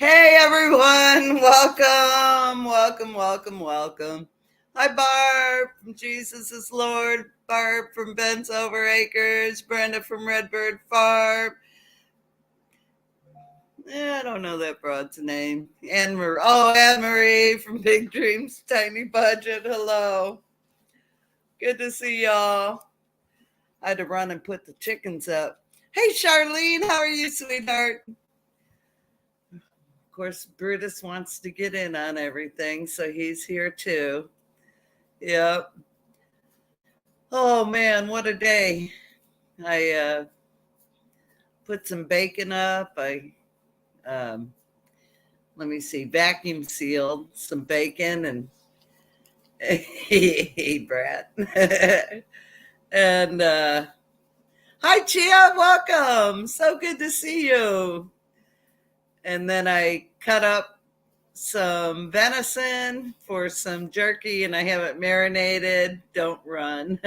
Hey everyone, welcome. Hi Barb from Jesus is Lord, Barb from Ben's Over Acres, Brenda from Redbird Farm. I don't know that broad's name. Anne Marie from Big Dreams, Tiny Budget. Hello. Good to see y'all. I had to run and put the chickens up. Hey Charlene, how are you, sweetheart? Of course, Brutus wants to get in on everything, so he's here too. Yep. Oh man, what a day. I put some bacon up. Um, Let me see, vacuum sealed some bacon and hey, Brad. and hi, Chia, welcome. So good to see you. And then I cut up some venison for some jerky and I have it marinated. Don't run.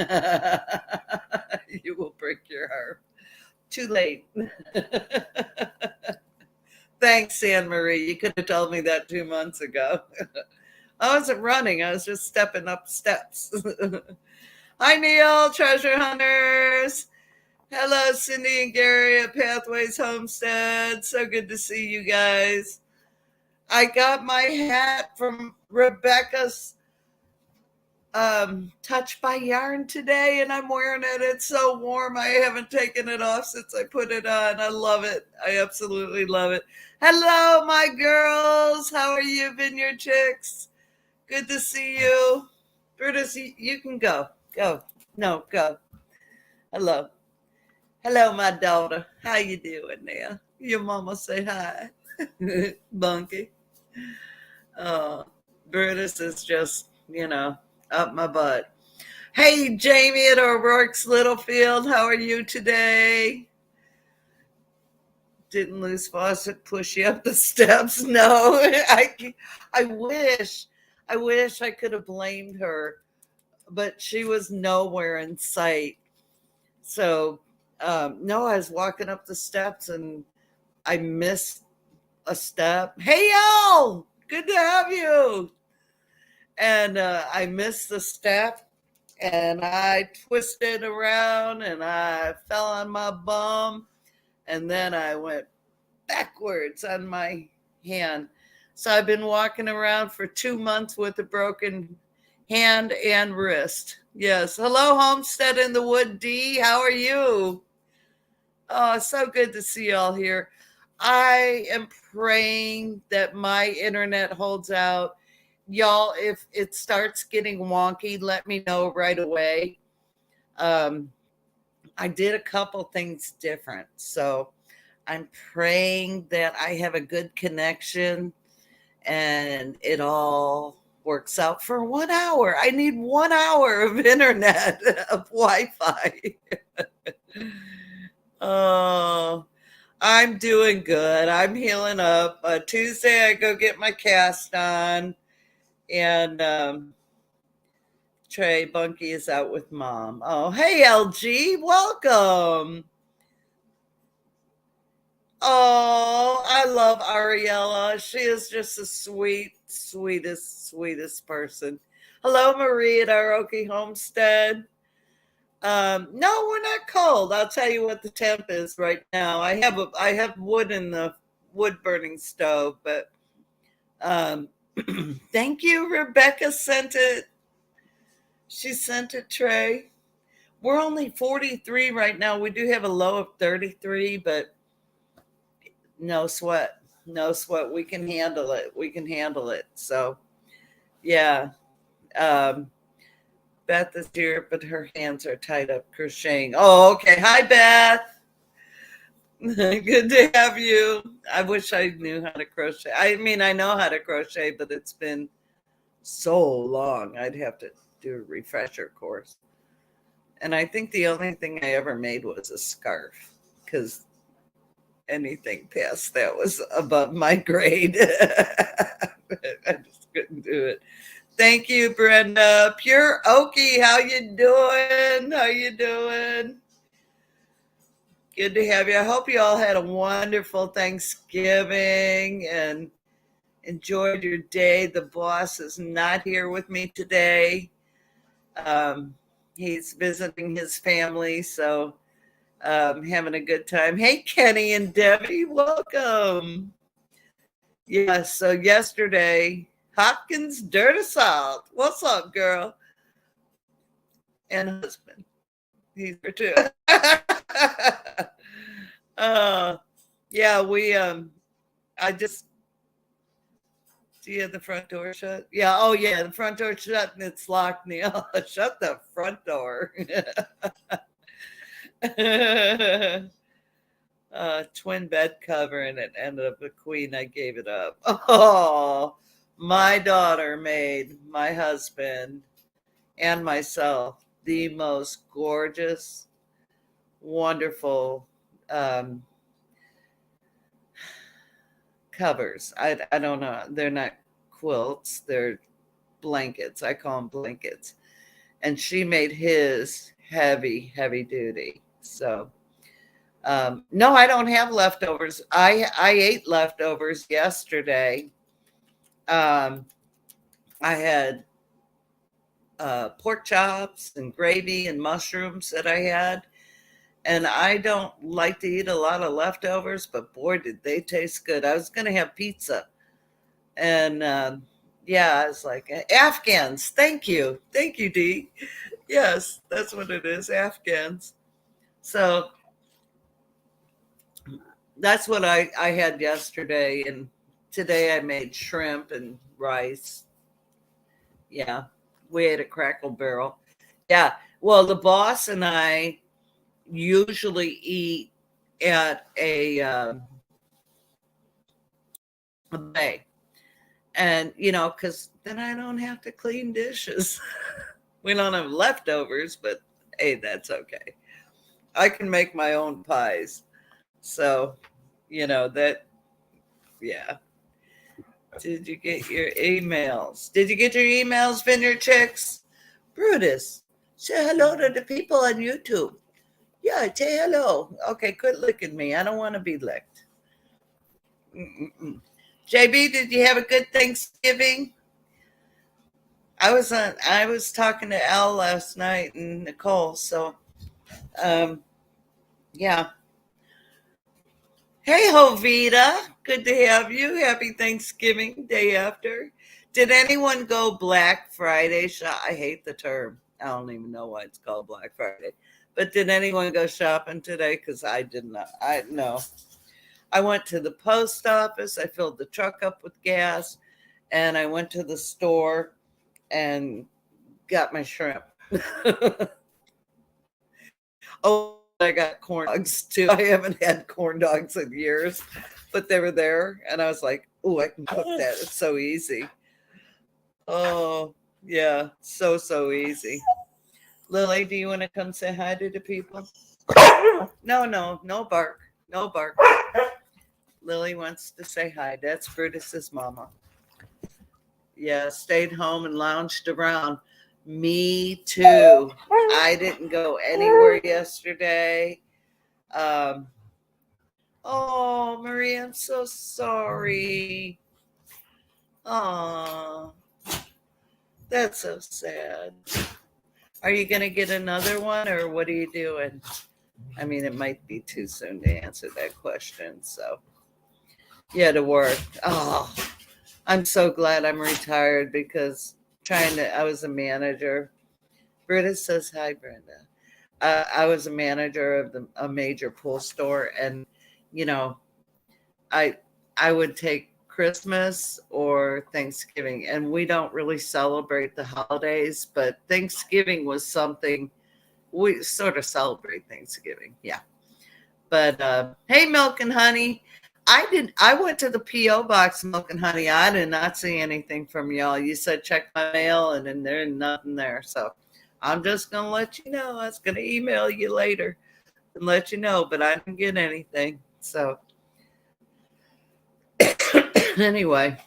You will break your heart. Too late. Thanks, Anne Marie. You could have told me that 2 months ago. I wasn't running, I was just stepping up steps. Hi, Neil, treasure hunters. Hello, Cindy and Gary at Pathways Homestead. So good to see you guys. I got my hat from Rebecca's Touch by Yarn today, and I'm wearing it. It's so warm. I haven't taken it off since I put it on. I love it. I absolutely love it. Hello, my girls. How are you, Vineyard Chicks? Good to see you. Brutus, you can go. Go. No, go. Hello. Hello, my daughter. How you doing there? Your mama say hi. Bunky. Oh, Brutus is just, up my butt. Hey, Jamie at O'Rourke's Littlefield. How are you today? Didn't lose faucet push you up the steps. No, I wish. I wish I could have blamed her, but she was nowhere in sight. So, no, I was walking up the steps and I missed a step. Hey, y'all, good to have you. And I missed the step and I twisted around and I fell on my bum. And then I went backwards on my hand. So I've been walking around for 2 months with a broken hand and wrist. Yes. Hello, Homestead in the Wood D. How are you? Oh, so good to see y'all here. I am praying that my internet holds out. Y'all, if it starts getting wonky, let me know right away. Um, I did a couple things different. So I'm praying that I have a good connection and it all works out for 1 hour. I need 1 hour of internet, of Wi Fi. Oh, I'm doing good. I'm healing up. Tuesday, I go get my cast on, and Trey Bunky is out with mom. Oh, hey, LG, welcome. Oh, I love Ariella. She is just the sweetest person. Hello, Marie at Aroki Homestead. No, we're not cold. I'll tell you what the temp is right now. I have wood in the wood burning stove, but um, thank you. Rebecca sent it. She sent it, Trey. We're only 43 right now. We do have a low of 33, but no sweat. No sweat. We can handle it. We can handle it. So, yeah. Um, Beth is here, but her hands are tied up crocheting. Oh, okay. Hi, Beth. Good to have you. I wish I knew how to crochet. I mean, I know how to crochet, but it's been so long. I'd have to do a refresher course. And I think the only thing I ever made was a scarf because anything past that was above my grade. I just couldn't do it. Thank you, Brenda. Pure Okie, how you doing? How you doing? Good to have you. I hope you all had a wonderful Thanksgiving and enjoyed your day. The boss is not here with me today. Um, he's visiting his family, so having a good time. Hey, Kenny and Debbie, welcome. Yeah, so yesterday, Hopkins Dirt Assault. What's up, girl? And husband. He's here too. uh, yeah, I just, do you have the front door shut? Yeah, oh yeah, the front door shut and it's locked, Neil. Shut the front door. Twin bed cover and it ended up a queen. I gave it up. Oh, my daughter made my husband and myself the most gorgeous, wonderful covers. I don't know. They're not quilts. They're blankets. I call them blankets. And she made his heavy, heavy duty. So no, I don't have leftovers. I ate leftovers yesterday. Um, I had pork chops and gravy and mushrooms that I had. And I don't like to eat a lot of leftovers, but boy, did they taste good. I was going to have pizza. And yeah, I was like, Afghans. Thank you. Thank you, Dee. Yes, that's what it is, Afghans. So that's what I had yesterday. And today I made shrimp and rice. Yeah, we ate a Crackle Barrel. Yeah, well, the boss and I usually eat at a buffet. And, because then I don't have to clean dishes. We don't have leftovers, but hey, that's okay. I can make my own pies. So, that, yeah. Did you get your emails? Did you get your emails, Vineyard Chicks? Brutus, say hello to the people on YouTube. Yeah, say hello. Okay, quit licking me. I don't want to be licked. Mm-mm-mm. JB, did you have a good Thanksgiving? I was talking to Al last night and Nicole, so um yeah. Hey Hovita, good to have you. Happy Thanksgiving day after. Did anyone go Black Friday shop? I hate the term. I don't even know why it's called Black Friday. But did anyone go shopping today? Because I did not. I no. I went to the post office, I filled the truck up with gas, and I went to the store and got my shrimp. Oh, I got corn dogs too. I haven't had corn dogs in years, but they were there. And I was like, oh, I can cook that. It's so easy. Oh, yeah. So, so easy. Lily, do you want to come say hi to the people? No, no bark. No bark. Lily wants to say hi. That's Brutus's mama. Yeah, stayed home and lounged around. Me too. I didn't go anywhere yesterday. Um, oh, Marie, I'm so sorry. Oh, that's so sad. Are you going to get another one or what are you doing? I mean, it might be too soon to answer that question. So, yeah, to work. Oh, I'm so glad I'm retired because I was a manager. Brenda says hi, Brenda. I was a manager of a major pool store, and you know, I I would take Christmas or Thanksgiving, and we don't really celebrate the holidays, but Thanksgiving was something we sort of celebrate Thanksgiving, yeah. But hey, Milk and Honey, I went to the PO box, Milk and Honey. I did not see anything from y'all. You said check my mail, and then there's nothing there. So I'm just gonna let you know. I was gonna email you later and let you know, but I didn't get anything. So anyway,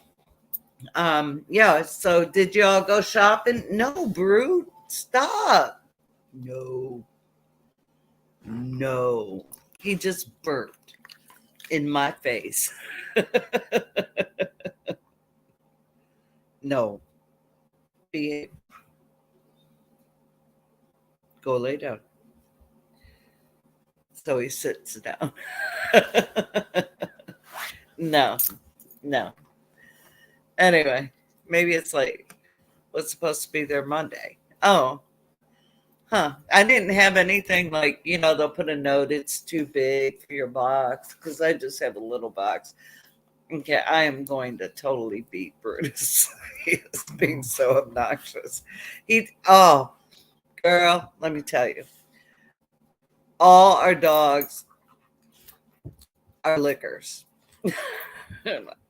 yeah. So did y'all go shopping? No, Brute, stop. No, no. He just burped in my face. No. Behave. Go lay down. So he sits down. No. No. Anyway, maybe it's like what's supposed to be there Monday. Oh, huh. I didn't have anything like, they'll put a note, it's too big for your box, because I just have a little box. Okay, I am going to totally beat Brutus. He is being so obnoxious. Oh, girl, let me tell you. All our dogs are lickers.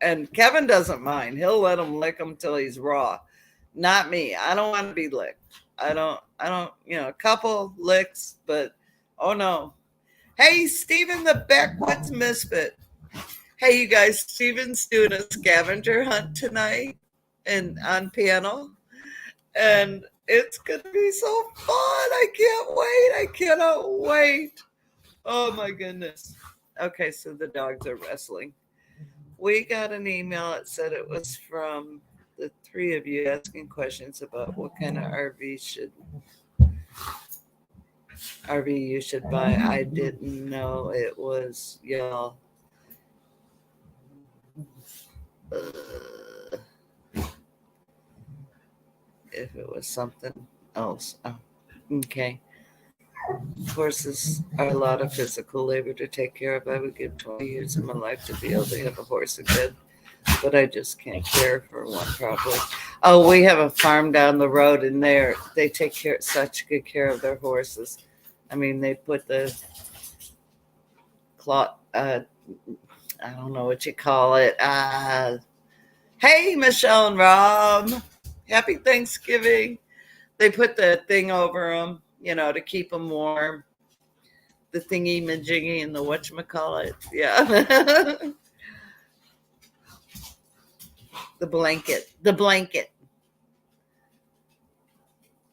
And Kevin doesn't mind. He'll let him lick them till he's raw. Not me. I don't want to be licked. I don't, a couple licks, but oh no. Hey, Stephen the Backwoods Misfit. Hey, you guys, Steven's doing a scavenger hunt tonight and on piano. And it's going to be so fun. I can't wait. I cannot wait. Oh my goodness. Okay, so the dogs are wrestling. We got an email that said it was from the three of you asking questions about what kind of RV you should buy. I didn't know it was y'all. If it was something else. Oh, okay. Horses are a lot of physical labor to take care of. I would give 20 years of my life to be able to have a horse again, but I just can't care for one properly. Oh, we have a farm down the road, and they take such good care of their horses. I mean, they put the cloth. I don't know what you call it. Hey, Michelle and Rob, happy Thanksgiving. They put the thing over them, to keep them warm. The thingy majiggy and the whatchamacallit. Yeah. The blanket.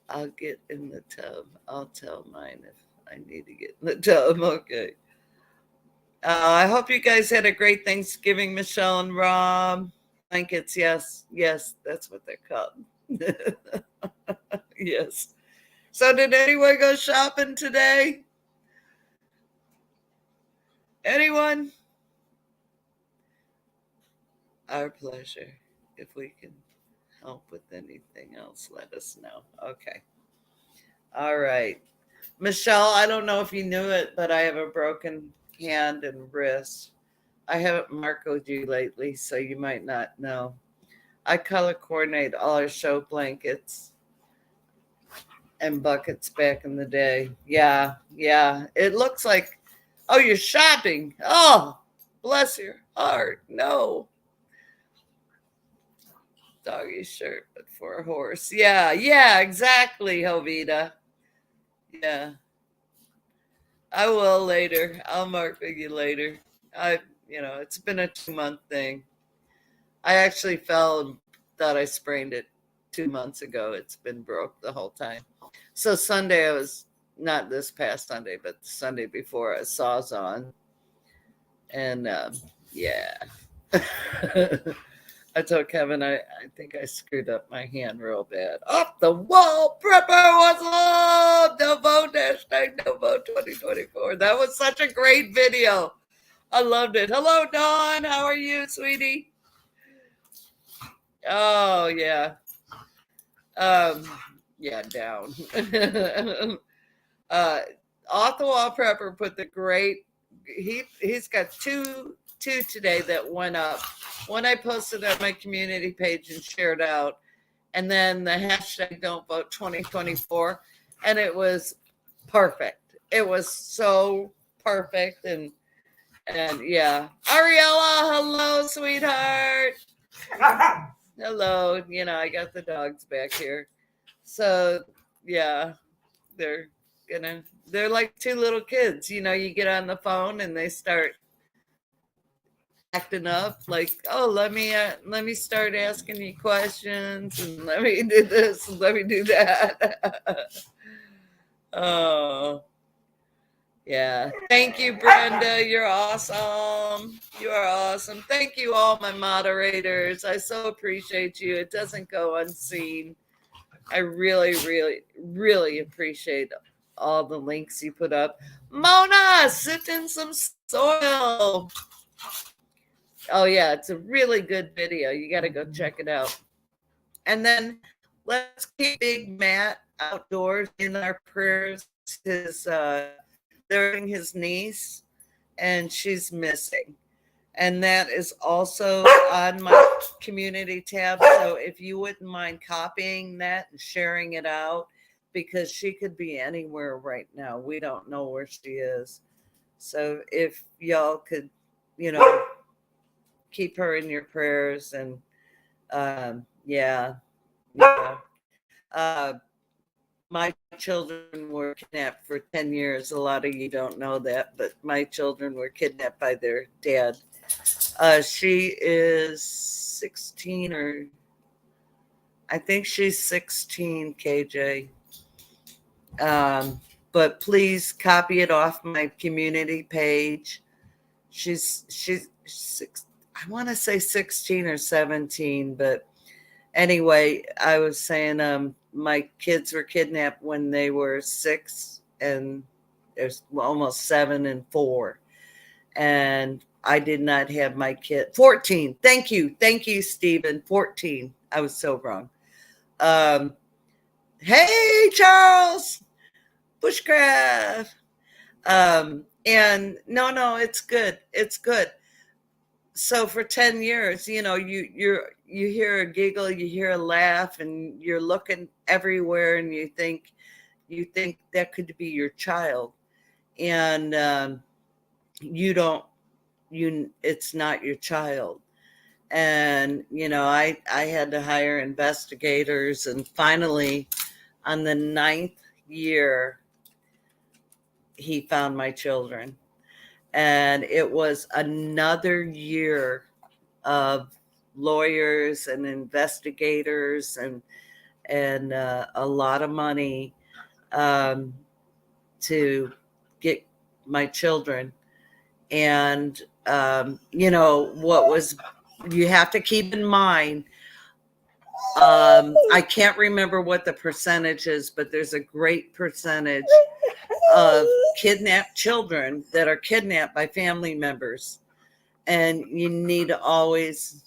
I'll get in the tub. I'll tell mine if I need to get in the tub. Okay. I hope you guys had a great Thanksgiving, Michelle and Rob. Blankets, yes, that's what they're called. Yes. So did anyone go shopping today? Anyone? Our pleasure. If we can help with anything else, let us know. Okay. All right. Michelle, I don't know if you knew it, but I have a broken hand and wrist. I haven't marcoed you lately, so you might not know. I color coordinate all our show blankets and buckets back in the day. Yeah. It looks like, oh, you're shopping. Oh, bless your heart. No. Doggy shirt, but for a horse. Yeah, exactly, Jovita. Yeah. I will later. I'll mark with you later. It's been a 2-month thing. I actually fell and thought I sprained it 2 months ago. It's been broke the whole time. So Sunday, I was not this past Sunday, but the Sunday before, I Sawzall. And yeah. I told Kevin, I think I screwed up my hand real bad. Off the wall, prepper was love. No vote, hashtag no vote 2024. That was such a great video. I loved it. Hello, Dawn. How are you, sweetie? Oh, yeah. Yeah, down. Off the wall prepper put the great, he's got two today that went up. One I posted on my community page and shared out, and then the hashtag don't vote 2024, and it was perfect. It was so perfect, and yeah. Ariella, hello, sweetheart. Hello. I got the dogs back here. So yeah, they're like two little kids. You get on the phone and they start acting up like, oh, let me start asking you questions, and let me do this and let me do that. Oh, Yeah. Thank you, Brenda. You're awesome. You are awesome. Thank you, all my moderators. I so appreciate you. It doesn't go unseen. I really, really, really appreciate all the links you put up. Mona, sit in some soil. Oh, yeah, it's a really good video. You got to go check it out. And then let's keep Big Matt outdoors in our prayers. They're his niece, and she's missing. And that is also on my community tab. So if you wouldn't mind copying that and sharing it out, because she could be anywhere right now. We don't know where she is. So if y'all could, you know, keep her in your prayers. And yeah, yeah. Uh, my children were kidnapped for 10 years. A lot of you don't know that, but my children were kidnapped by their dad. She is 16, or I think she's 16, KJ. But please copy it off my community page. She's six, I want to say 16 or 17, but anyway, I was saying my kids were kidnapped when they were 6, and there's almost 7 and 4. And I did not have my kid. 14. Thank you. Thank you, Stephen. 14. I was so wrong. Hey, Charles. Bushcraft. And no, it's good. It's good. So for 10 years, you know, you hear a giggle, you hear a laugh, and you're looking everywhere, and you think that could be your child. And it's not your child. And I had to hire investigators, and finally on the 9th year he found my children. And it was another year of lawyers and investigators and a lot of money to get my children. And what was, you have to keep in mind, I can't remember what the percentage is, but there's a great percentage of kidnapped children that are kidnapped by family members. And you need to always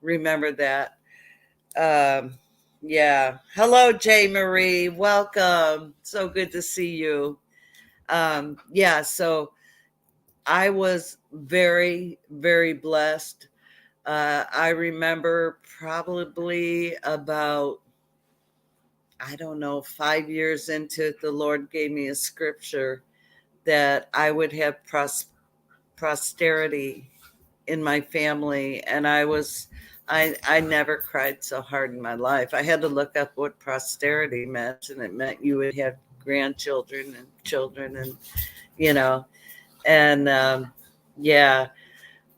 remember that. Yeah. Hello, Jay Marie. Welcome. So good to see you. Yeah. So I was very, very blessed. I remember probably about, I don't know, 5 years into it, the Lord gave me a scripture that I would have posterity in my family. And I never cried so hard in my life. I had to look up what posterity meant, and it meant you would have grandchildren and children, and yeah.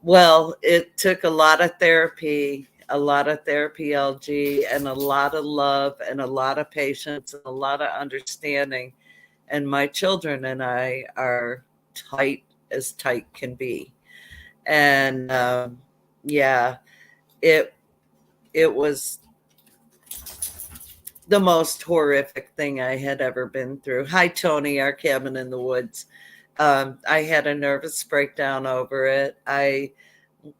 Well, it took a lot of therapy, LG, and a lot of love, and a lot of patience, and a lot of understanding. And my children and I are tight as tight can be. And yeah, it was the most horrific thing I had ever been through. Hi, Tony, our cabin in the woods. I had a nervous breakdown over it. I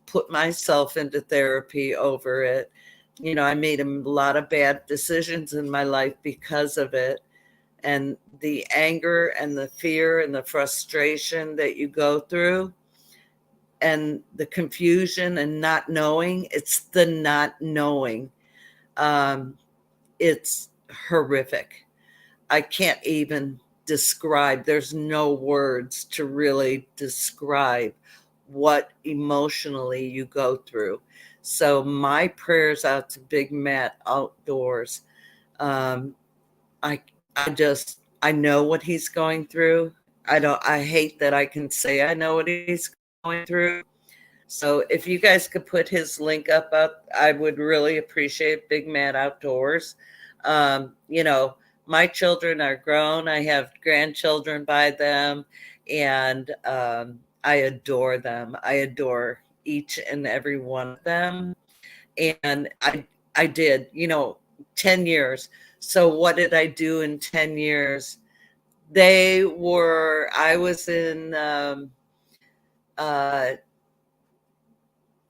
put myself into therapy over it. I made a lot of bad decisions in my life because of it. And the anger and the fear and the frustration that you go through, and the confusion and not knowing, it's the not knowing. It's horrific. I can't even describe, there's no words to really describe what emotionally you go through. So my prayers out to Big Matt outdoors. I know what he's going through. I hate that I can say I know what he's going through. So if you guys could put his link up, I would really appreciate Big Matt Outdoors. My children are grown. I have grandchildren by them. And I adore them. I adore each and every one of them. And I did, 10 years. So what did I do in 10 years? I was in, uh,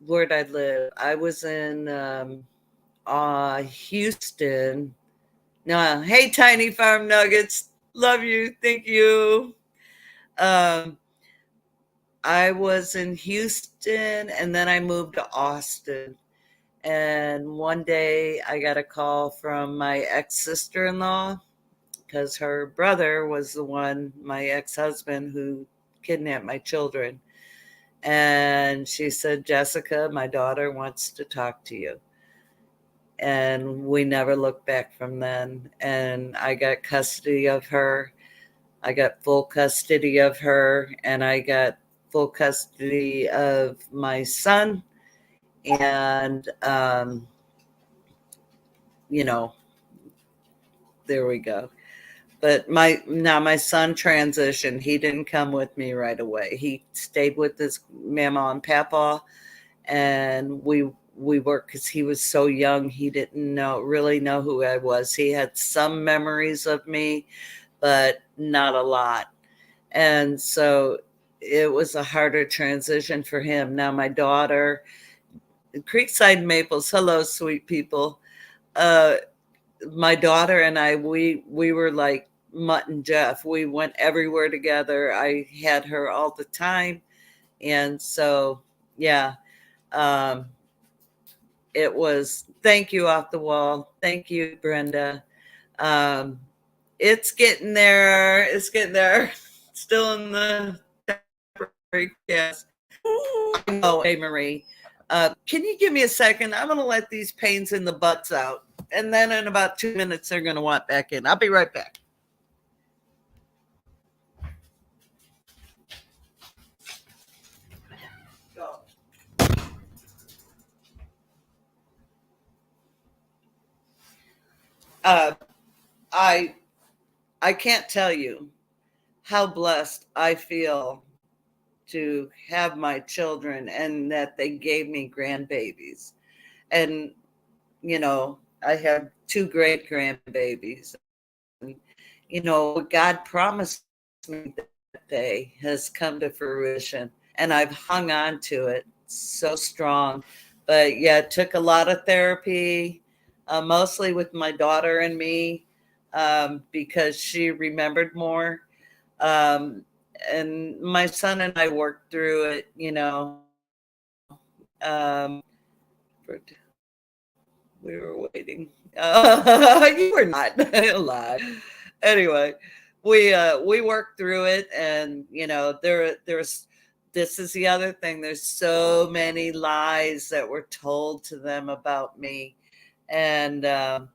where'd I live? I was in Houston. No, hey, Tiny Farm Nuggets. Love you. Thank you. Um, I was in Houston and then I moved to Austin. And one day I got a call from my ex sister in law because her brother was the one, my ex husband, who kidnapped my children. And she said, Jessica, my daughter wants to talk to you. And we never looked back from then. And I got custody of her. I got full custody of her, and I got full custody of my son. And, you know, there we go. But my son transitioned. He didn't come with me right away. He stayed with his mama and papa, and we worked because he was so young. He didn't really know who I was. He had some memories of me, but not a lot. And so it was a harder transition for him. Now my daughter, Creekside Maples, hello, sweet people. Uh, my daughter and I, we were like Mutt and Jeff. We went everywhere together. I had her all the time, and so yeah, um, it was. Thank you, Off the Wall. Thank you, Brenda. Um, it's getting there. It's getting there. Still in the cast. Oh, hey Marie. Can you give me a second? I'm going to let these pains in the butts out. And then in about 2 minutes, they're going to want back in. I'll be right back. Go. Uh, I I can't tell you how blessed I feel to have my children and that they gave me grandbabies. And, I have two great grandbabies. And, what God promised me that day has come to fruition. And I've hung on to it so strong. But yeah, it took a lot of therapy, mostly with my daughter and me, because she remembered more. Um, and my son and I worked through it, Um, for, we were waiting. You were not alive. Anyway, we worked through it, and there's this is the other thing. There's so many lies that were told to them about me, and that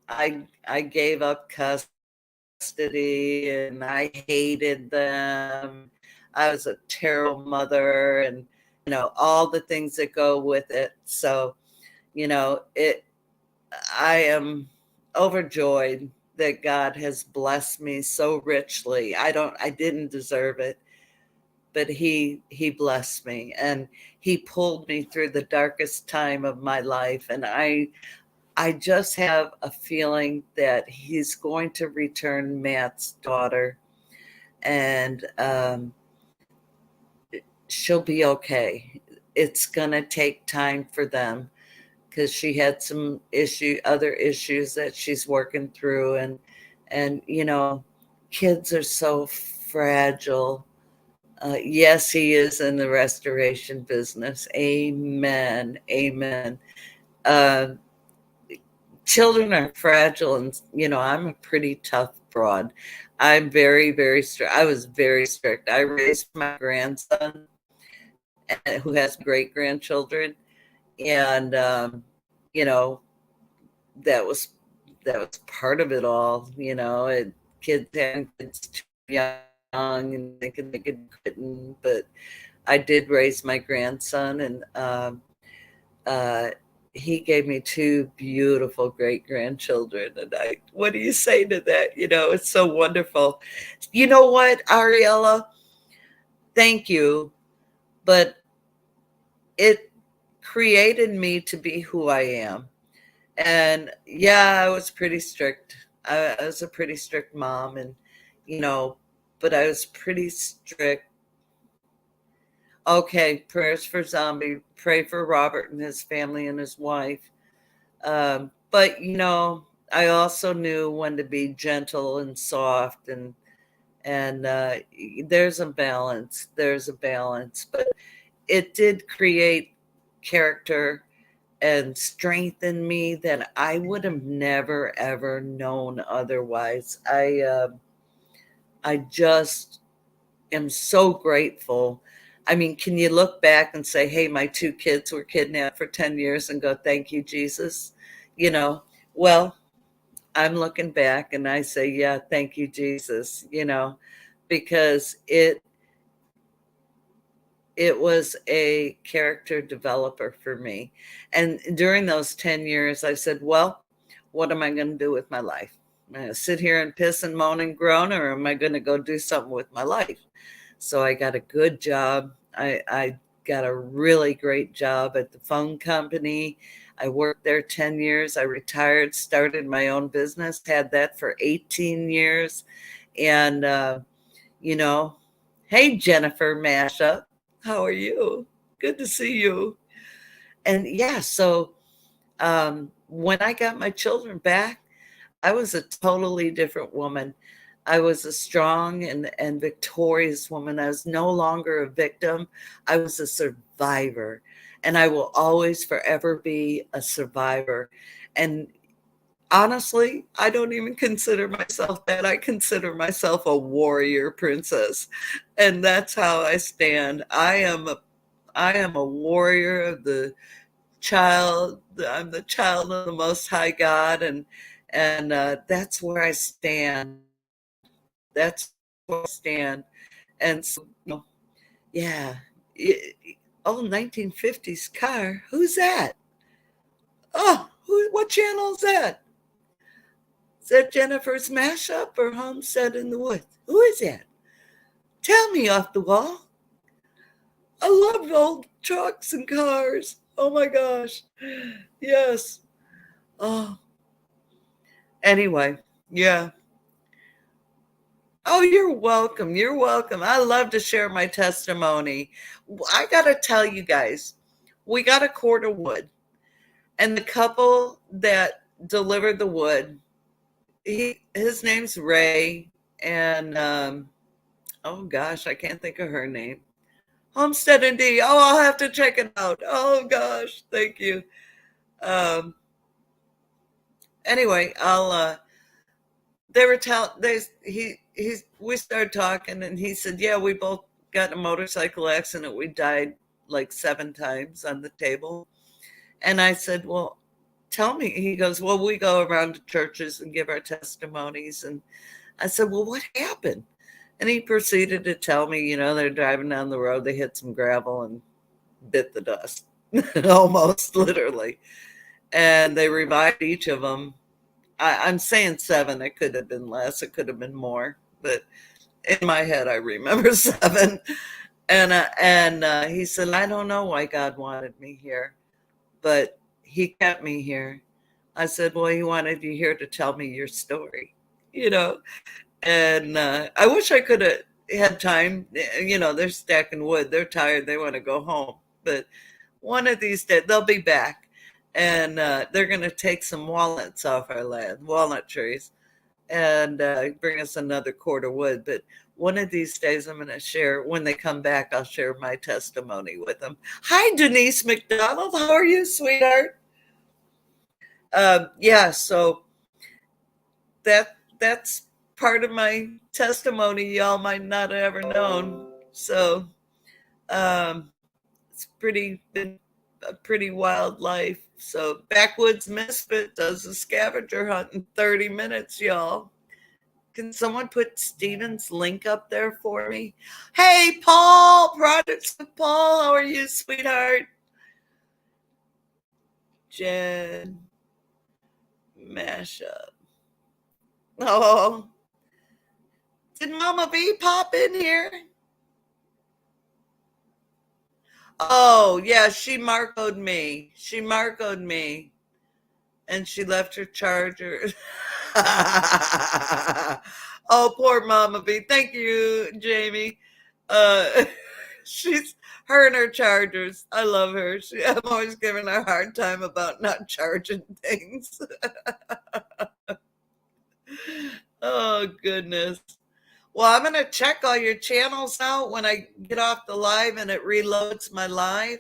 I gave up custody, and I hated them. I was a terrible mother, and all the things that go with it. So, it I am overjoyed that God has blessed me so richly. I didn't deserve it, but he blessed me, and he pulled me through the darkest time of my life, and I just have a feeling that he's going to return Matt's daughter, and she'll be okay. It's going to take time for them because she had some other issues that she's working through, and kids are so fragile. Yes, he is in the restoration business. Amen. Amen. Uh, Children are fragile, and I'm a pretty tough broad. I'm very, very strict. I was very strict. I raised my grandson, who has great grandchildren, and you know that was part of it all. Kids having kids too young and thinking they could quit, but I did raise my grandson, and he gave me two beautiful great grandchildren. And what do you say to that? It's so wonderful. You know what, Ariella? Thank you. But it created me to be who I am. And yeah, I was pretty strict. I was a pretty strict mom, and you know, but I was pretty strict. Okay, prayers for Zombie. Pray for Robert and his family and his wife. But I also knew when to be gentle and soft, and there's a balance. There's a balance, but it did create character and strengthen me that I would have never ever known otherwise. I just am so grateful. I mean, can you look back and say, hey, my two kids were kidnapped for 10 years and go, thank you, Jesus? You know, well, I'm looking back and I say, yeah, thank you, Jesus, because it was a character developer for me. And during those 10 years, I said, well, what am I going to do with my life? Am I going to sit here and piss and moan and groan, or am I going to go do something with my life? So I got a good job. I got a really great job at the phone company. I worked there 10 years. I retired, started my own business, had that for 18 years. And, you know, hey, Jennifer Mashup, how are you? Good to see you. And yeah, so when I got my children back, I was a totally different woman. I was a strong and victorious woman. I was no longer a victim. I was a survivor. And I will always forever be a survivor. And honestly, I don't even consider myself that. I consider myself a warrior princess. And that's how I stand. I am a warrior of the child. I'm the child of the Most High God, and that's where I stand. That's where I stand. And so, yeah. Oh, 1950s car. Who's that? Oh, what channel is that? Is that Jennifer's Mashup or Homestead in the Woods? Who is that? Tell me, off the wall. I love old trucks and cars. Oh my gosh. Yes. Oh, anyway, yeah. Oh, you're welcome. You're welcome. I love to share my testimony. I got to tell you guys, we got a cord of wood, and the couple that delivered the wood, his name's Ray, and oh gosh, I can't think of her name. Homestead and D. Oh, I'll have to check it out. Oh gosh, thank you. Um, anyway, they were telling we started talking, and he said, yeah, we both got in a motorcycle accident. We died like 7 times on the table. And I said, well, tell me. He goes, well, we go around to churches and give our testimonies. And I said, well, what happened? And he proceeded to tell me, they're driving down the road, they hit some gravel and bit the dust. Almost literally. And they revived each of them. I'm saying 7. It could have been less. It could have been more. But in my head, I remember 7. And he said, I don't know why God wanted me here, but he kept me here. I said, well, he wanted you here to tell me your story, you know. And I wish I could have had time. They're stacking wood. They're tired. They want to go home. But one of these days, they'll be back. And they're going to take some walnuts off our land, walnut trees, and bring us another cord of wood. But one of these days, I'm going to share, when they come back, I'll share my testimony with them. Hi, Denise McDonald. How are you, sweetheart? Yeah, so that's part of my testimony y'all might not have ever known. So it's been a pretty wild life. So Backwoods Misfit does a scavenger hunt in 30 minutes, y'all. Can someone put Steven's link up there for me? Hey, Paul, Projects with Paul, how are you, sweetheart? Jen Mashup. Oh, did Mama B pop in here? Oh, yeah, she Marcoed me. She Marcoed me. And she left her charger. Oh, poor Mama B. Thank you, Jamie. Uh, she's her and her chargers. I love her. I'm always giving her a hard time about not charging things. Oh, goodness. Well, I'm going to check all your channels out when I get off the live and it reloads my live.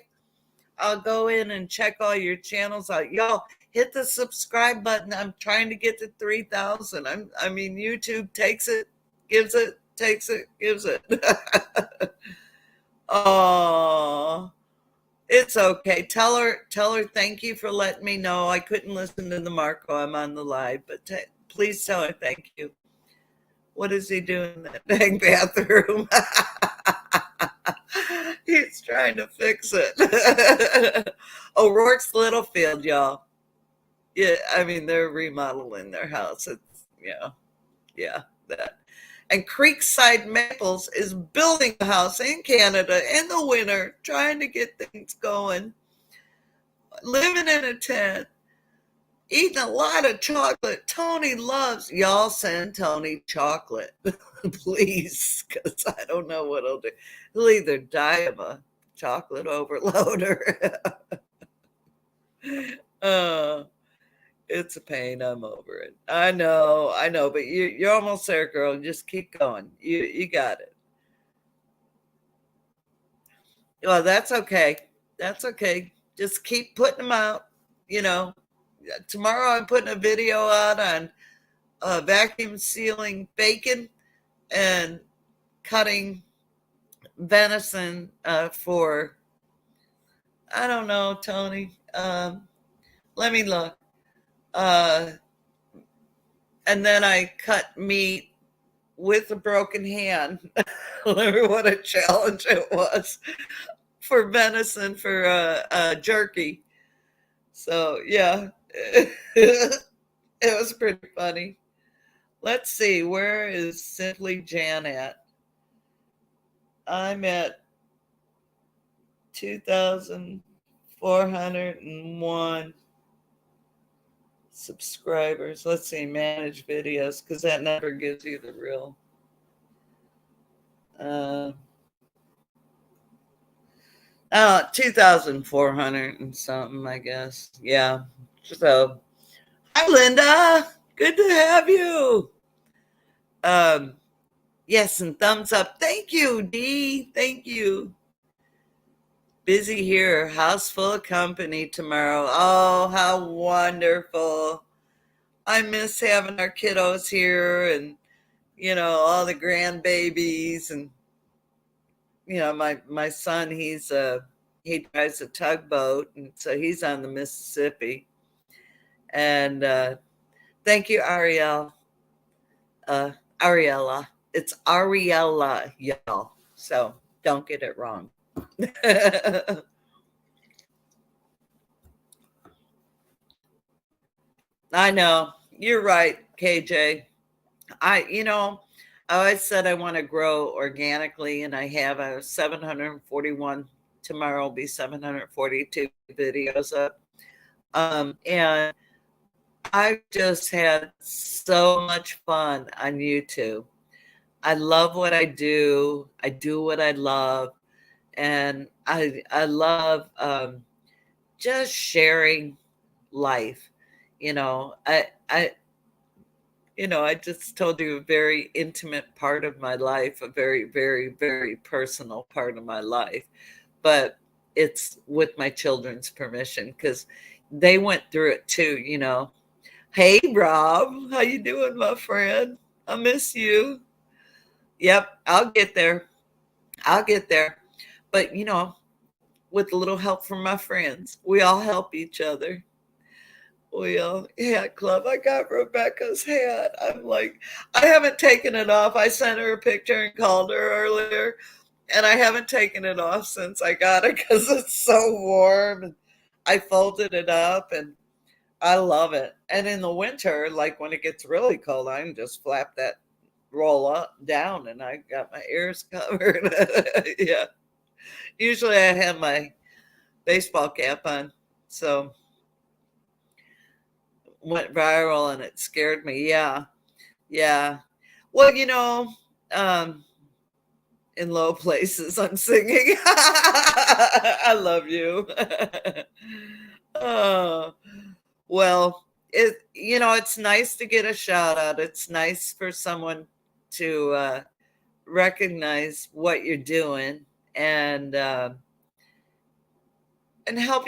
I'll go in and check all your channels out. Y'all hit the subscribe button. I'm trying to get to 3,000. I mean, YouTube takes it, gives it, takes it, gives it. Oh, it's okay. Tell her thank you for letting me know. I couldn't listen to the Marco. I'm on the live, but please tell her thank you. What is he doing in that dang bathroom? He's trying to fix it. O'Rourke's Littlefield, y'all. Yeah, I mean, they're remodeling their house. It's, yeah, that. And Creekside Maples is building a house in Canada in the winter, trying to get things going. Living in a tent, eating a lot of chocolate. Tony loves, y'all send Tony chocolate, please, because I don't know what he'll do. He'll either die of a chocolate overload or it's a pain. I'm over it. I know, but you're almost there, girl. Just keep going. You got it. Well, that's okay. That's okay. Just keep putting them out. You know, tomorrow I'm putting a video out on vacuum sealing bacon and cutting venison for, I don't know, Tony. Let me look. And then I cut meat with a broken hand. What a challenge it was for venison, for jerky. So, yeah, it was pretty funny. Let's see, where is Simply Jan at? I'm at 2,401 subscribers. Let's see, manage videos, because that never gives you the real. 2,400 and something, I guess. Yeah. So, hi, Linda. Good to have you. Yes, and thumbs up. Thank you, Dee. Thank you. Busy here. House full of company tomorrow. Oh, how wonderful. I miss having our kiddos here and, all the grandbabies. And, my son, he drives a tugboat. And so he's on the Mississippi. And thank you, Ariel. Ariella. It's Ariella, y'all. So don't get it wrong. I know. You're right, KJ. I always said I want to grow organically, and I have a 741. Tomorrow will be 742 videos up. And I've just had so much fun on YouTube. I love what I do. I do what I love. And I love just sharing life. I just told you a very intimate part of my life, a very, very, very personal part of my life. But it's with my children's permission, because they went through it too. Hey, Rob, how you doing, my friend? I miss you. Yep, I'll get there. I'll get there. But, with a little help from my friends, we all help each other. Hat club. I got Rebecca's hat. I'm like, I haven't taken it off. I sent her a picture and called her earlier, and I haven't taken it off since I got it because it's so warm. I folded it up and I love it. And in the winter, like when it gets really cold, I can just flap that roll up down and I got my ears covered. Yeah. Usually I have my baseball cap on. So went viral and it scared me. Yeah. Yeah. Well, um, in low places I'm singing. I love you. Oh, well, it's nice to get a shout out. It's nice for someone to recognize what you're doing and help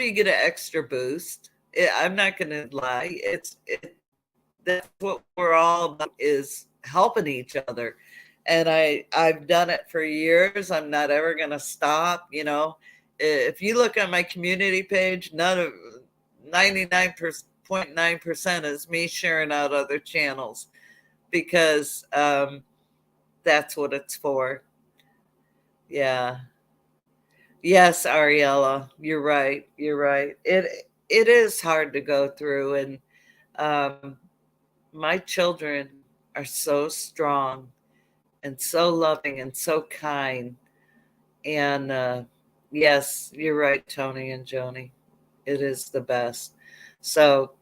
you get an extra boost. I'm not going to lie. That's what we're all about, is helping each other. And I've done it for years. I'm not ever going to stop. If you look at my community page, none of 99.9% is me sharing out other channels, because that's what it's for. Yeah. Yes, Ariella, you're right. You're right. It is hard to go through, and um, my children are so strong and so loving and so kind. And yes, you're right, Tony and Joni. It is the best. So,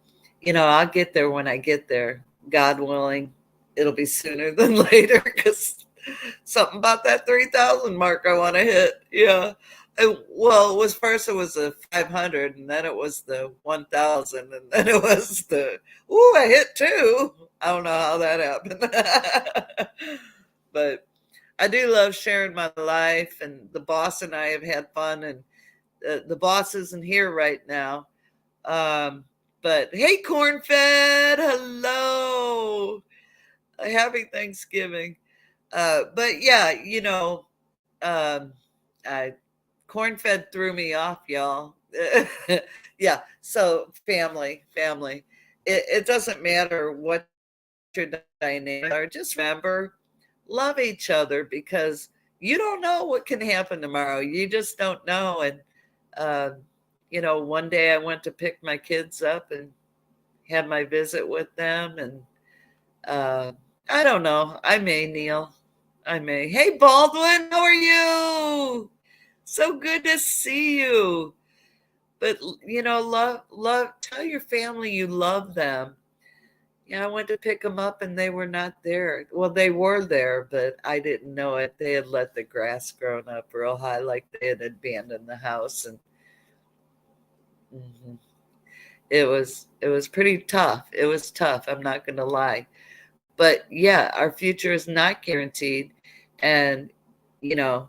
I'll get there when I get there. God willing, it'll be sooner than later, because something about that 3,000 mark I want to hit. Yeah. Well, it was a 500, and then it was the 1,000, and then it was I hit two. I don't know how that happened. But I do love sharing my life, and the boss and I have had fun, and the boss isn't here right now. Um, but hey, corn-fed, hello. Happy Thanksgiving. But yeah, um, I corn-fed threw me off, y'all. Yeah, so family. It doesn't matter what your dynamics are. Just remember, love each other, because you don't know what can happen tomorrow. You just don't know. And uh, one day I went to pick my kids up and had my visit with them, and uh, I don't know. I may, Neil. I may. Hey, Baldwin, how are you? So good to see you. But love. Tell your family you love them. Yeah, I went to pick them up and they were not there. Well, they were there, but I didn't know it. They had let the grass grow up real high, like they had abandoned the house, and mhm, it was pretty tough. It was tough. I'm not going to lie. But yeah, our future is not guaranteed, and you know,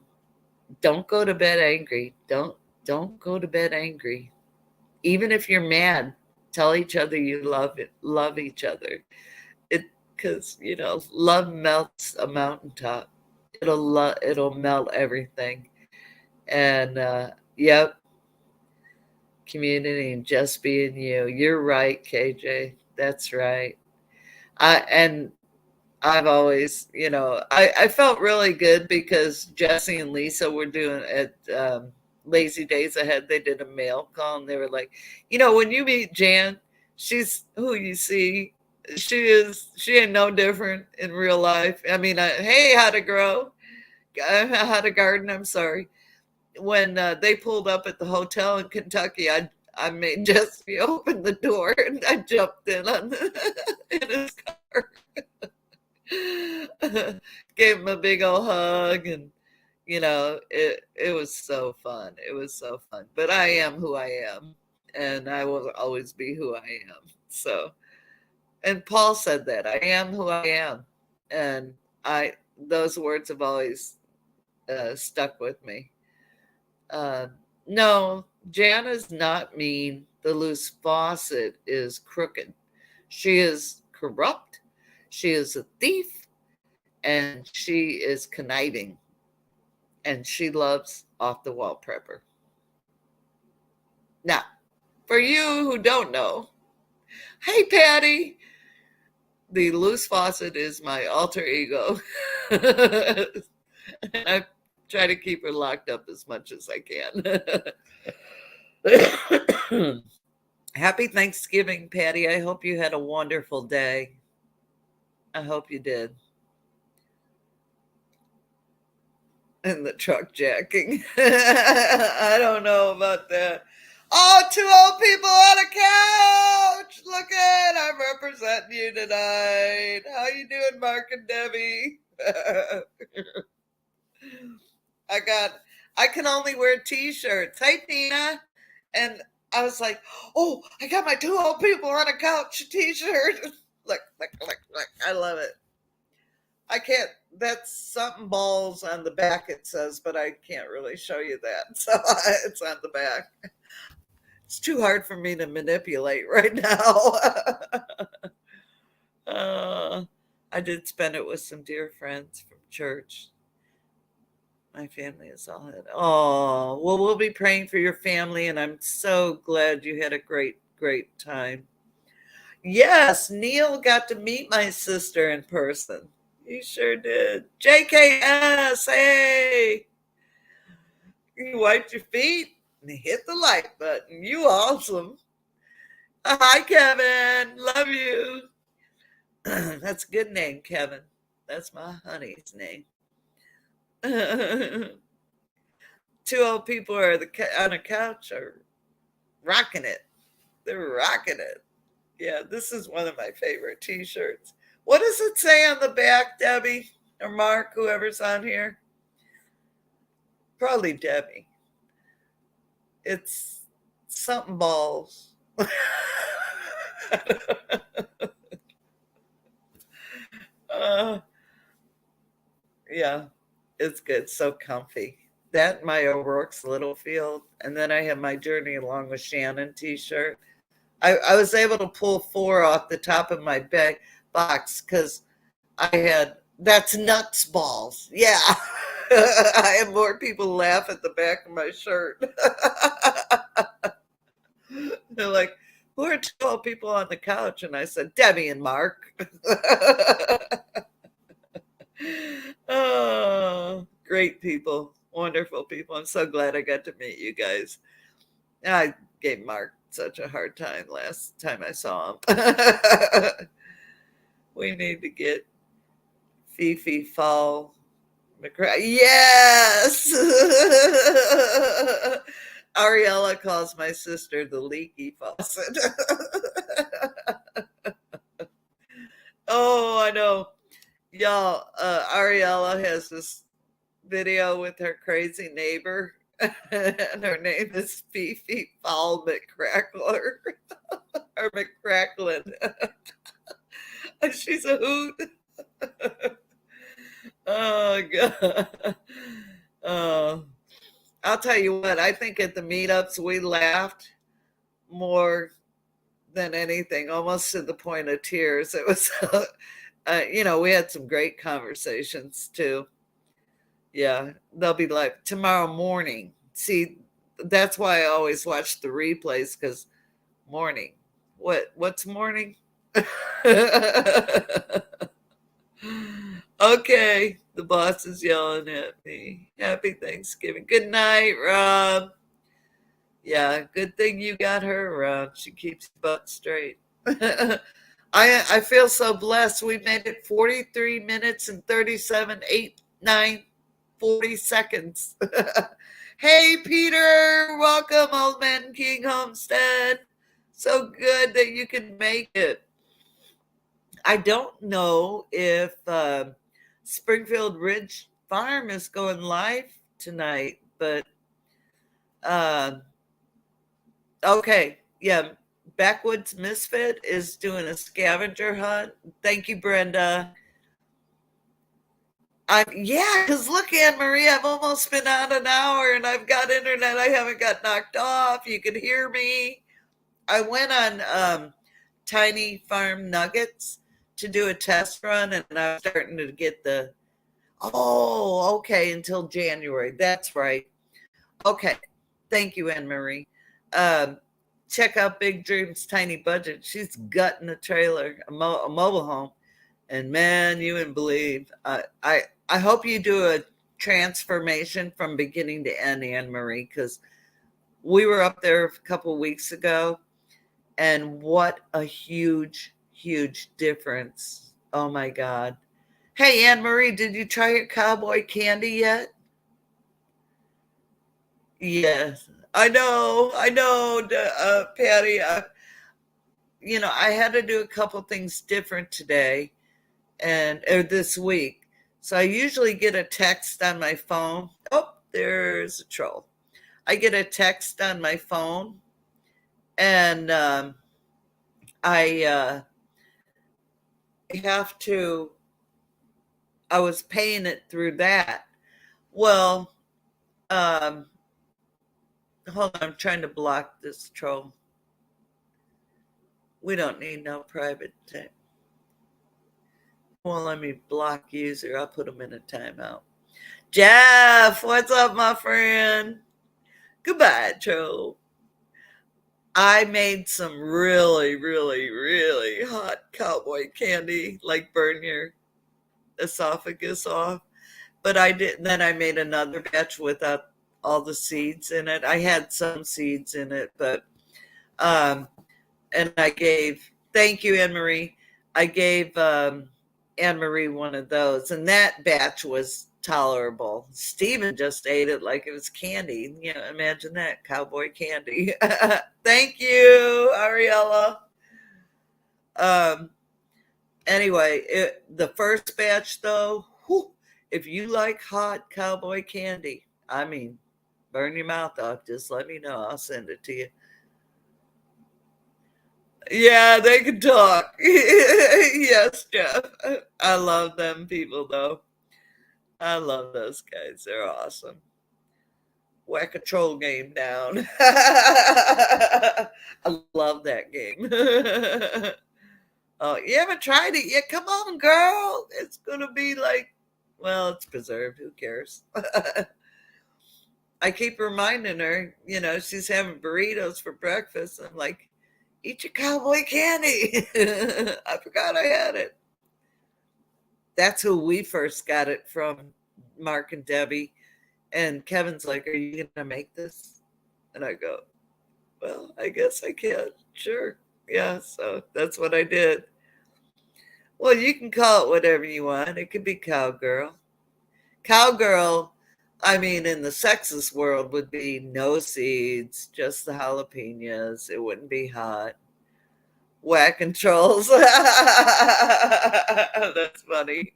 don't go to bed angry. Don't go to bed angry. Even if you're mad, tell each other you love each other. It Because love melts a mountaintop. It'll melt everything. And yep, community and just being you. You're right, KJ. That's right. And I've always, I felt really good because Jesse and Lisa were doing at Lazy Days Ahead. They did a mail call and they were like, when you meet Jan, she's who you see. She ain't no different in real life. I mean, hey, how to garden. I'm sorry. When they pulled up at the hotel in Kentucky, I made Jesse open the door and I jumped in in his car. Gave him a big old hug, and it was so fun. It was so fun. But I am who I am, and I will always be who I am. So, and Paul said that I am who I am, and I those words have always stuck with me. Uh, no, Jana's not mean. The loose faucet is crooked. She is corrupt. She is a thief, and she is conniving, and she loves off the wall prepper. Now, for you who don't know, hey Patty, the loose faucet is my alter ego. I try to keep her locked up as much as I can. Happy Thanksgiving, Patty. I hope you had a wonderful day. I hope you did. And the truck jacking. I don't know about that. Oh, two old people on a couch. Look at, I'm representing you tonight. How you doing, Mark and Debbie? I got, I can only wear t-shirts. Hey, Tina. And I was like, oh, I got my two old people on a couch t-shirt. Look. I love it. I can't, that's something balls on the back, it says, but I can't really show you that. So it's on the back. It's too hard for me to manipulate right now. uh, I did spend it with some dear friends from church. My family is all in. Oh, well, we'll be praying for your family, and I'm so glad you had a great time. Yes, Neil got to meet my sister in person. He sure did. JKS, hey, you wiped your feet and hit the like button. You awesome. Hi, Kevin. Love you. That's a good name, Kevin. That's my honey's name. Two old people are on a couch are rocking it. They're rocking it. Yeah, this is one of my favorite t-shirts. What does it say on the back, Debbie or Mark, whoever's on here? Probably Debbie. It's something balls. uh, yeah, it's good. So comfy. That my O'Rourke's Little Field. And then I have my Journey Along with Shannon t-shirt. I was able to pull 4 off the top of my bag box because I had that's nuts balls. Yeah. I had more people laugh at the back of my shirt. They're like, who are 12 people on the couch? And I said, Debbie and Mark. Oh, great people. Wonderful people. I'm so glad I got to meet you guys. I gave Mark such a hard time last time I saw him. We need to get Fifi Fall McCray. Yes. Ariella calls my sister the leaky faucet. Oh, I know. Y'all, Ariella has this video with her crazy neighbor, and her name is Fifi Fall McCrackler or McCracklin. She's a hoot. Oh god. Oh, I'll tell you what. I think at the meetups we laughed more than anything, almost to the point of tears. It was, we had some great conversations too. Yeah, they'll be like tomorrow morning. See, that's why I always watch the replays because morning. What's morning? Okay, the boss is yelling at me. Happy Thanksgiving. Good night, Rob. Yeah, good thing you got her around. She keeps your butt straight. I feel so blessed. We made it 43 minutes and 37, 8, 9, 40 seconds. Hey, Peter. Welcome, Old Man King Homestead. So good that you can make it. I don't know if Springfield Ridge Farm is going live tonight, but okay, yeah. Backwoods Misfit is doing a scavenger hunt. Thank you, Brenda. Yeah, because look, Anne Marie, I've almost been on an hour and I've got internet. I haven't got knocked off. You can hear me. I went on Tiny Farm Nuggets to do a test run, and I'm starting to get okay, until January. That's right. Okay. Thank you, Anne Marie. Um, Check out Big Dreams Tiny Budget. She's gutting a trailer, a mobile home. And man, you wouldn't believe. I hope you do a transformation from beginning to end, Anne Marie, because We were up there a couple weeks ago, and what a huge, huge difference. Oh my God. Hey, Anne Marie, did you try your cowboy candy yet? Yes. I know, Patty. I had to do a couple things different today and or this week. So I usually get a text on my phone. Oh, there's a troll. I get a text on my phone, and I have to. I was paying it through that. Well, um, hold on. I'm trying to block this troll. We don't need no private time. Well, let me block user. I'll put them in a timeout. Jeff, what's up, my friend? Goodbye, troll. I made some really, really, really hot cowboy candy, like burn your esophagus off. But I did. Then I made another batch without all the seeds in it. I had some seeds in it, but um, and I gave. Thank you, Anne Marie. I gave Anne Marie one of those, and that batch was tolerable. Stephen just ate it like it was candy. Imagine that, cowboy candy. Thank you, Ariella. Um, anyway, the first batch though, whew, if you like hot cowboy candy, I mean, burn your mouth off. Just let me know. I'll send it to you. Yeah, they can talk. Yes, Jeff. I love them people though. I love those guys. They're awesome. Whack a troll game down. I love that game. Oh, you haven't tried it yet? Come on, girl. It's gonna be like, well, it's preserved. Who cares? I keep reminding her, she's having burritos for breakfast. I'm like, eat your cowboy candy. I forgot I had it. That's who we first got it from, Mark and Debbie. And Kevin's like, are you gonna make this? And I go, well, I guess I can. Sure. Yeah, so that's what I did. Well, you can call it whatever you want. It could be cowgirl. Cowgirl, I mean, in the sexist world, would be no seeds, just the jalapenos. It wouldn't be hot. Whacking trolls. That's funny.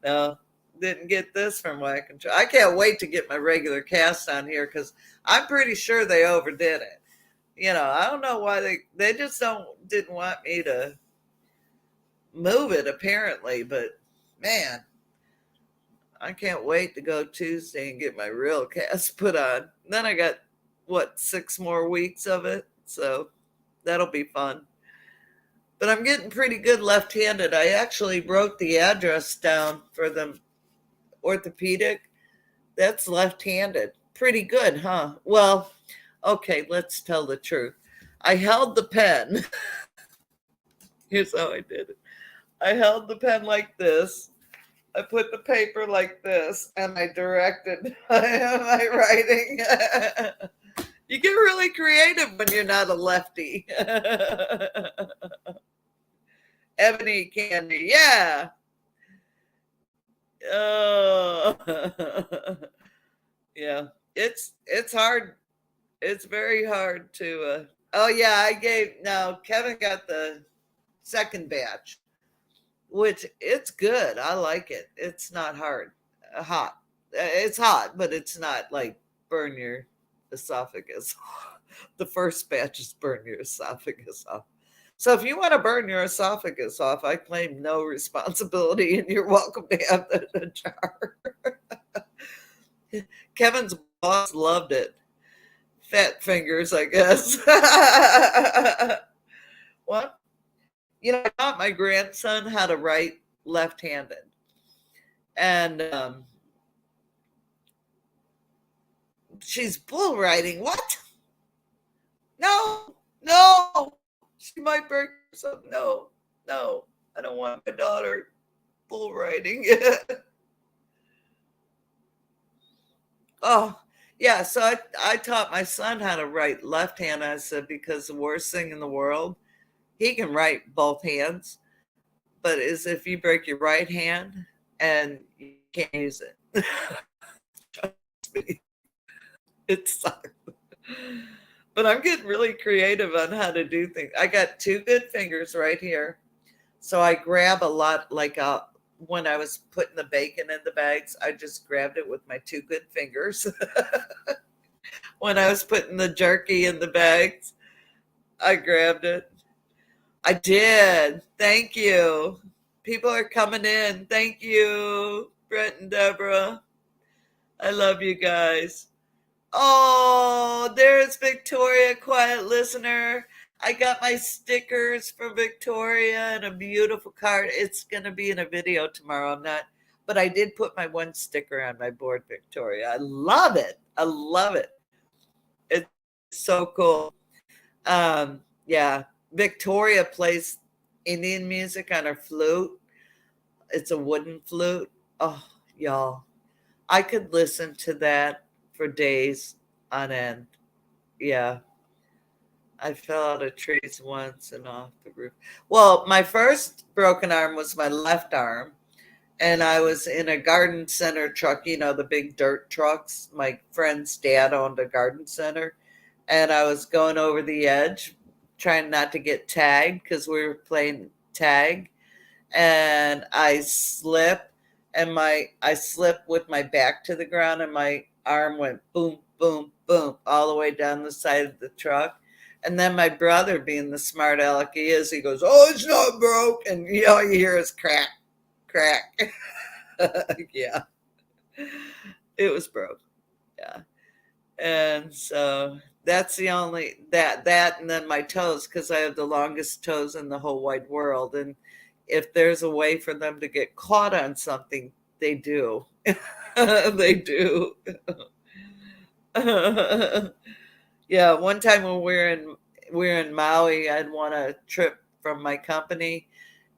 No, didn't get this from Whacking Troll. I can't wait to get my regular cast on here because I'm pretty sure they overdid it. I don't know why they just didn't want me to move it apparently, but man, I can't wait to go Tuesday and get my real cast put on. Then I got 6 more weeks of it, so that'll be fun. But I'm getting pretty good left-handed. I actually wrote the address down for the orthopedic. That's left-handed. Pretty good, huh? Well, okay, let's tell the truth. I held the pen. Here's how I did it. I held the pen like this. I put the paper like this, and I directed my writing. You get really creative when you're not a lefty. Ebony candy, yeah. Oh, yeah. It's hard. It's very hard to. Oh yeah, no. Kevin got the second batch, which it's good. I like it. It's not hot. It's hot, but it's not like burn your esophagus. The first batch is burn your esophagus off. So if you want to burn your esophagus off, I claim no responsibility, and you're welcome to have that in a jar. Kevin's boss loved it. Fat fingers, I guess. What? I taught my grandson how to write left-handed. And she's bull writing. What? No, no. She might break something. No, no. I don't want my daughter bull writing. Oh, Yeah, so I taught my son how to write left hand. I said, because the worst thing in the world, he can write both hands, but is if you break your right hand and you can't use it. Trust me, it sucks. But I'm getting really creative on how to do things. I got two good fingers right here. So I grab a lot, like when I was putting the bacon in the bags, I just grabbed it with my two good fingers. When I was putting the jerky in the bags, I grabbed it. I did. Thank you. People are coming in. Thank you, Brett and Deborah. I love you guys. Oh, there's Victoria, quiet listener. I got my stickers from Victoria and a beautiful card. It's going to be in a video tomorrow. I'm not, but I did put my one sticker on my board, Victoria. I love it. I love it. It's so cool. Yeah, Victoria plays Indian music on her flute. It's a wooden flute. Oh, y'all, I could listen to that for days on end. Yeah, I fell out of trees once and off the roof. Well, my first broken arm was my left arm, and I was in a garden center truck, the big dirt trucks. My friend's dad owned a garden center, and I was going over the edge, trying not to get tagged because we were playing tag, and I slip, and I slipped with my back to the ground, and my arm went boom, boom, boom, all the way down the side of the truck. And then my brother, being the smart aleck he is, he goes, "Oh, it's not broke," and all you hear is crack, crack. Yeah, it was broke. Yeah. And so that's the only that and then my toes, because I have the longest toes in the whole wide world, and if there's a way for them to get caught on something, they do. They do. Yeah, one time when we were in Maui, I'd won a trip from my company,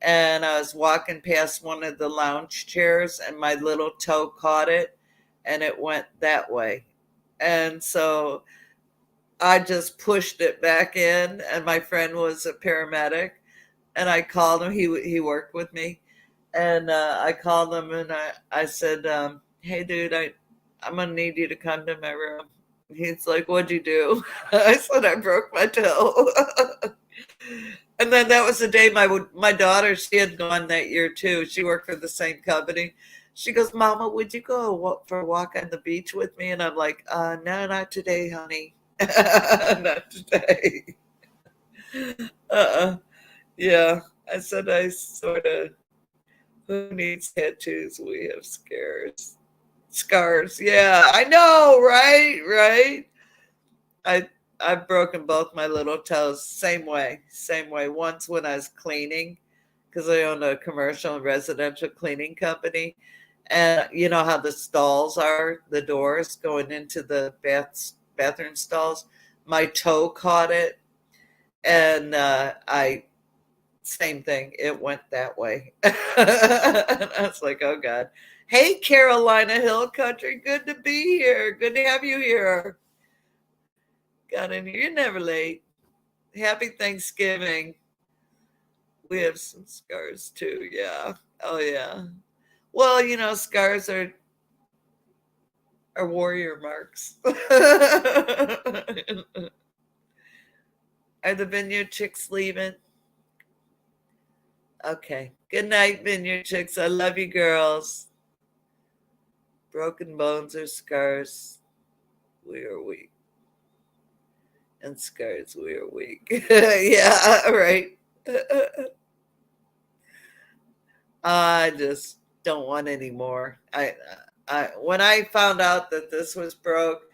and I was walking past one of the lounge chairs, and my little toe caught it, and it went that way. And so I just pushed it back in, and my friend was a paramedic, and I called him. He worked with me, and I called him, and I said, "Hey, dude, I'm gonna need you to come to my room." He's like, "What'd you do?" I said, "I broke my toe." And then that was the day my daughter, she had gone that year too. She worked for the same company. She goes, "Mama, would you go for a walk on the beach with me?" And I'm like, "No, not today, honey." Not today. Uh-uh. Yeah. I said, I sort of, who needs tattoos? We have scars. Scars. Yeah, I know, right? Right. I I've broken both my little toes. Same way. Same way. Once when I was cleaning, because I own a commercial and residential cleaning company. And you know how the stalls are, the doors going into the bathroom stalls. My toe caught it, and I same thing. It went that way. And I was like, oh God. Hey, Carolina Hill Country, good to be here. Good to have you here. Got in here. You're never late. Happy Thanksgiving. We have some scars too. Yeah. Oh yeah. Well, scars are warrior marks. Are the Vineyard Chicks leaving? Okay. Good night, Vineyard Chicks. I love you, girls. Broken bones or scars, we are weak. And scars, we are weak. Yeah, right. I just don't want any more. When I found out that this was broke,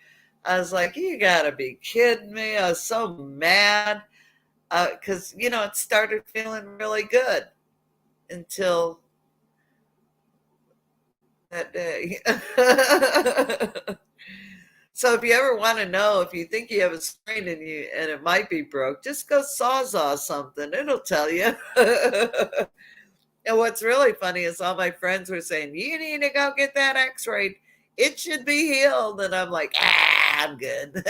I was like, you gotta be kidding me. I was so mad because, it started feeling really good until that day. So if you ever want to know if you think you have a sprain and it might be broke, just go sawzall something. It'll tell you. And what's really funny is all my friends were saying, you need to go get that x-rayed. It should be healed. And I'm like, I'm good.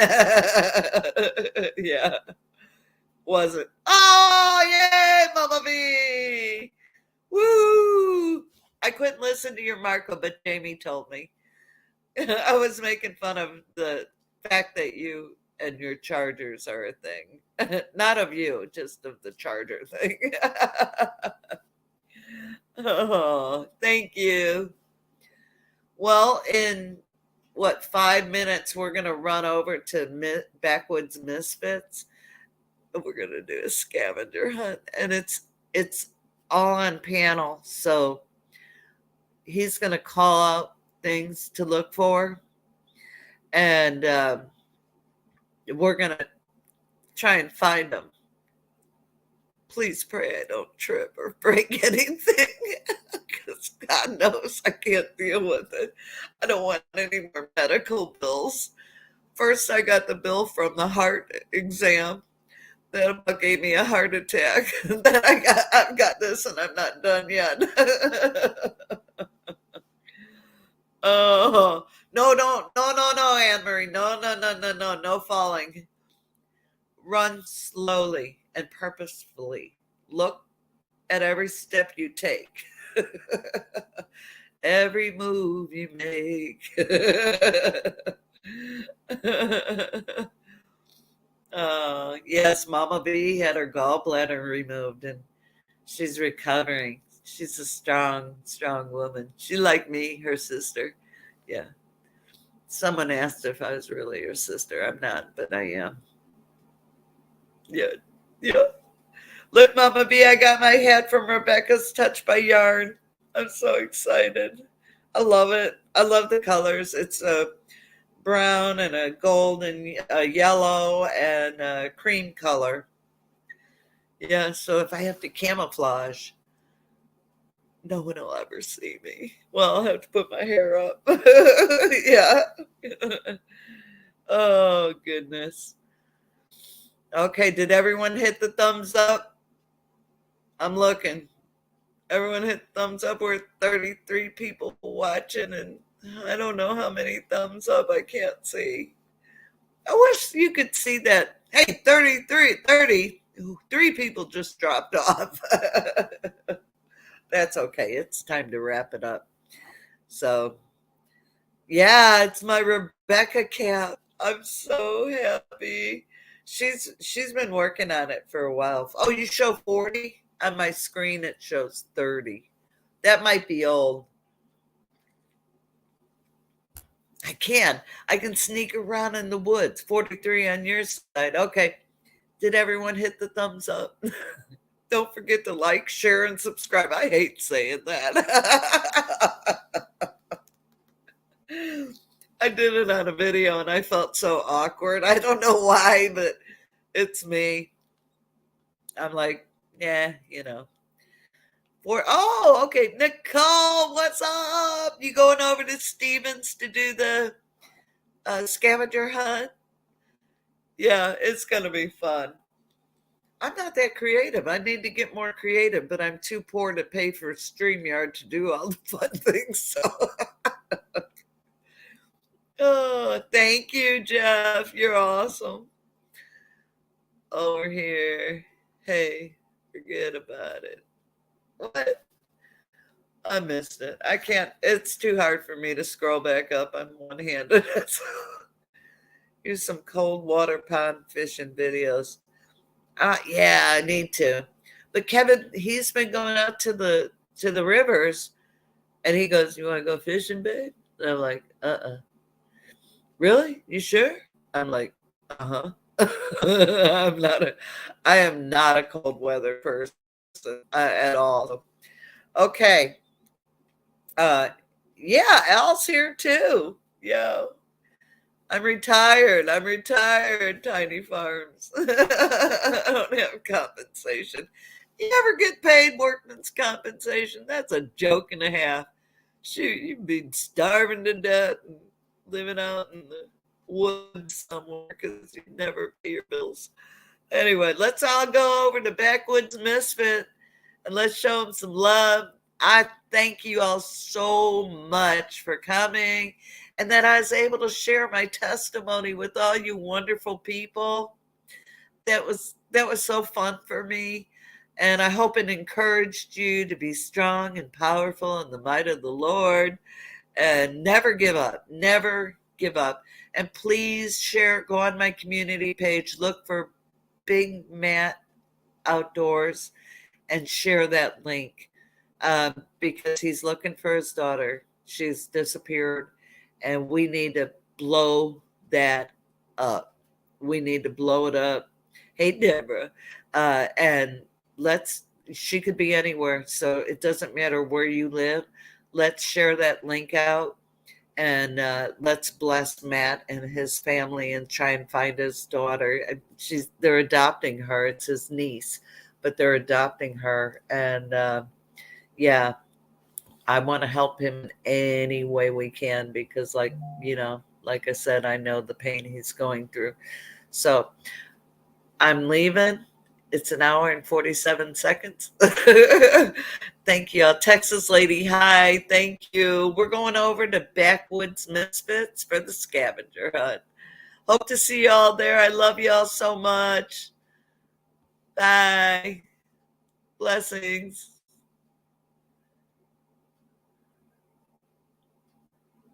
Yeah. Was it? Oh, yay, Mama V. Woo. I couldn't listen to your Marco, but Jamie told me. I was making fun of the fact that you and your chargers are a thing. Not of you, just of the charger thing. Oh, thank you. Well, in what, 5 minutes, we're going to run over to Backwoods Misfits. We're going to do a scavenger hunt, and it's all on panel. So he's going to call out things to look for, and we're going to try and find them. Please pray I don't trip or break anything, because God knows I can't deal with it. I don't want any more medical bills. First, I got the bill from the heart exam. That about gave me a heart attack. Then I've got this, and I'm not done yet. Oh no, no, Anne Marie, no falling. Run slowly and purposefully. Look at every step you take. Every move you make. Yes, Mama B had her gallbladder removed, and she's recovering. She's a strong woman. She like me, her sister. Yeah. Someone asked if I was really her sister. I'm not, but I am. Yeah. Yeah. Look, Mama B, I got my hat from Rebecca's Touch by Yarn. I'm so excited. I love it. I love the colors. It's a brown and a gold and a yellow and a cream color. Yeah, so if I have to camouflage, no one will ever see me. Well, I'll have to put my hair up. Yeah. Oh, goodness. Okay, did everyone hit the thumbs up? I'm looking. Everyone hit thumbs up. We're 33 people watching, and I don't know how many thumbs up. I can't see. I wish you could see that. Hey, 30. 3 people just dropped off. That's okay. It's time to wrap it up. So, yeah, it's my Rebecca cat. I'm so happy. She's been working on it for a while. Oh, you show 40? On my screen it shows 30. That might be old. I can sneak around in the woods. 43 on your side. Okay. Did everyone hit the thumbs up? Don't forget to like, share, and subscribe. I hate saying that. I did it on a video and I felt so awkward. I don't know why, but it's me. I'm like, yeah, okay. Nicole, what's up? You going over to Stevens to do the scavenger hunt? Yeah, it's going to be fun. I'm not that creative. I need to get more creative, but I'm too poor to pay for StreamYard to do all the fun things. So, oh, thank you, Jeff. You're awesome. Over here. Hey, forget about it. What? I missed it. I can't. It's too hard for me to scroll back up on one-handed. Here's some cold water pond fishing videos. Yeah, I need to. But Kevin, he's been going out to the rivers, and he goes, "You want to go fishing, babe?" And I'm like, Really? You sure? I'm like, uh-huh. I am not a cold weather person at all. Okay. Yeah, Al's here too. Yeah. I'm retired, Tiny Farms. I don't have compensation. You ever get paid workman's compensation? That's a joke and a half. Shoot, you'd be starving to death and living out in the woods somewhere because you never pay your bills. Anyway, let's all go over to Backwoods Misfit and let's show them some love. I thank you all so much for coming and that I was able to share my testimony with all you wonderful people. That was so fun for me. And I hope it encouraged you to be strong and powerful in the might of the Lord and never give up. Never give up. And please share, go on my community page, look for Big Matt Outdoors and share that link, because he's looking for his daughter. She's disappeared, and we need to blow that up. We need to blow it up. Hey, Deborah, and let's. She could be anywhere, so it doesn't matter where you live. Let's share that link out, and let's bless Matt and his family and try and find his daughter. They're adopting her. It's his niece, but they're adopting her, and yeah, I want to help him in any way we can because, like I said, I know the pain he's going through. So I'm leaving. It's an hour and 47 seconds. Thank you. Texas lady, hi. Thank you. We're going over to Backwoods Misfits for the scavenger hunt. Hope to see y'all there. I love y'all so much. Bye. Blessings.